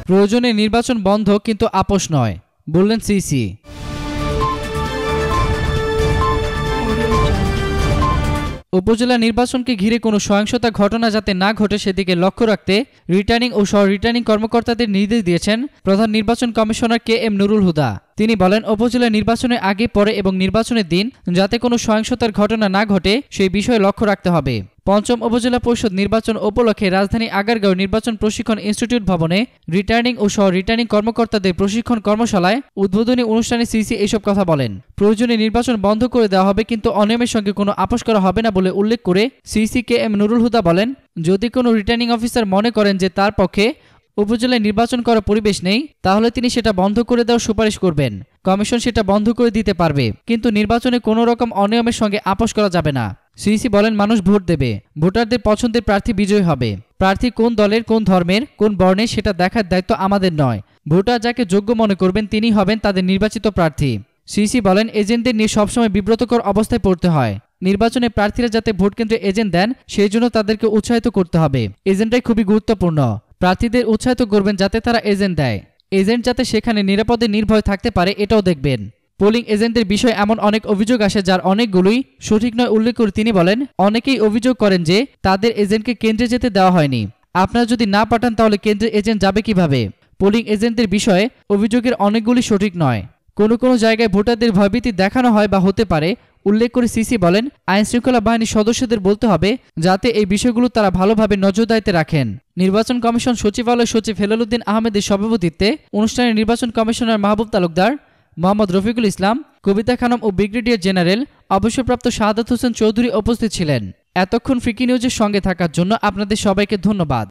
প্রয়োজনে নির্বাচন বন্ধ, কিন্তু আপোষ নয়, বললেন সিসি। উপজেলা নির্বাচনকে ঘিরে কোনো সহিংসতা ঘটনা যাতে না ঘটে সেদিকে লক্ষ্য রাখতে রিটার্নিং ও সহ রিটার্নিং কর্মকর্তাদের নির্দেশ দিয়েছেন প্রধান নির্বাচন কমিশনার KM নুরুল হুদা। তিনি বলেন, উপজেলা নির্বাচনের আগে, পরে এবং নির্বাচনের দিন যাতে কোনো সহিংসতার ঘটনা না ঘটে সেই বিষয়ে লক্ষ্য রাখতে হবে। পঞ্চম উপজেলা পরিষদ নির্বাচন উপলক্ষে রাজধানী আগারগাঁও নির্বাচন প্রশিক্ষণ ইনস্টিটিউট ভবনে রিটার্নিং ও সহ রিটার্নিং কর্মকর্তাদের প্রশিক্ষণ কর্মশালায় উদ্বোধনী অনুষ্ঠানে সিসি এসব কথা বলেন। প্রয়োজনে নির্বাচন বন্ধ করে দেওয়া হবে, কিন্তু অনিয়মের সঙ্গে কোনো আপোষ করা হবে না বলে উল্লেখ করে সিসি KM নুরুল হুদা বলেন, যদি কোনো রিটার্নিং অফিসার মনে করেন যে তার পক্ষে উপজেলায় নির্বাচন করার পরিবেশ নেই, তাহলে তিনি সেটা বন্ধ করে দেওয়ার সুপারিশ করবেন। কমিশন সেটা বন্ধ করে দিতে পারবে, কিন্তু নির্বাচনে কোনো রকম অনিয়মের সঙ্গে আপোষ করা যাবে না। সিসি বলেন, মানুষ ভোট দেবে, ভোটারদের পছন্দের প্রার্থী বিজয়ী হবে। প্রার্থী কোন দলের, কোন ধর্মের, কোন বর্ণের সেটা দেখার দায়িত্ব আমাদের নয়। ভোটার যাকে যোগ্য মনে করবেন তিনি হবেন তাদের নির্বাচিত প্রার্থী। সিসি বলেন, এজেন্টদের নিয়ে সবসময় বিব্রতকর অবস্থায় পড়তে হয়। নির্বাচনে প্রার্থীরা যাতে ভোট কেন্দ্রে এজেন্ট দেন সেই জন্য তাদেরকে উৎসাহিত করতে হবে। এজেন্টটাই খুবই গুরুত্বপূর্ণ। প্রার্থীদের উৎসাহিত করবেন যাতে তারা এজেন্ট দেয়। এজেন্ট যাতে সেখানে নিরাপদে নির্ভয় থাকতে পারে এটাও দেখবেন। পোলিং এজেন্টদের বিষয়ে এমন অনেক অভিযোগ আসে যার অনেকগুলোই সঠিক নয় উল্লেখ করে তিনি বলেন, অনেকেই অভিযোগ করেন যে তাদের এজেন্টকে কেন্দ্রে যেতে দেওয়া হয়নি। আপনারা যদি না পাঠান তাহলে কেন্দ্রে এজেন্ট যাবে কিভাবে? পোলিং এজেন্টদের বিষয়ে অভিযোগের অনেকগুলি সঠিক নয়। কোনো জায়গায় ভোটারদের ভয়ভীতি দেখানো হয় বা হতে পারে উল্লেখ করে সিসি বলেন, আইনশৃঙ্খলা বাহিনীর সদস্যদের বলতে হবে যাতে এই বিষয়গুলো তারা ভালোভাবে নজরদারিতে রাখেন। নির্বাচন কমিশন সচিবালয় সচিব হেলাল উদ্দিন আহমেদের সভাপতিত্বে অনুষ্ঠানে নির্বাচন কমিশনার মাহবুব তালুকদার, মোহাম্মদ রফিকুল ইসলাম, কবিতা খানম ও ব্রিগেডিয়ার জেনারেল অবসরপ্রাপ্ত শাহাদাত হোসেন চৌধুরী উপস্থিত ছিলেন। এতক্ষণ ফ্রিকি নিউজের সঙ্গে থাকার জন্য আপনাদের সবাইকে ধন্যবাদ।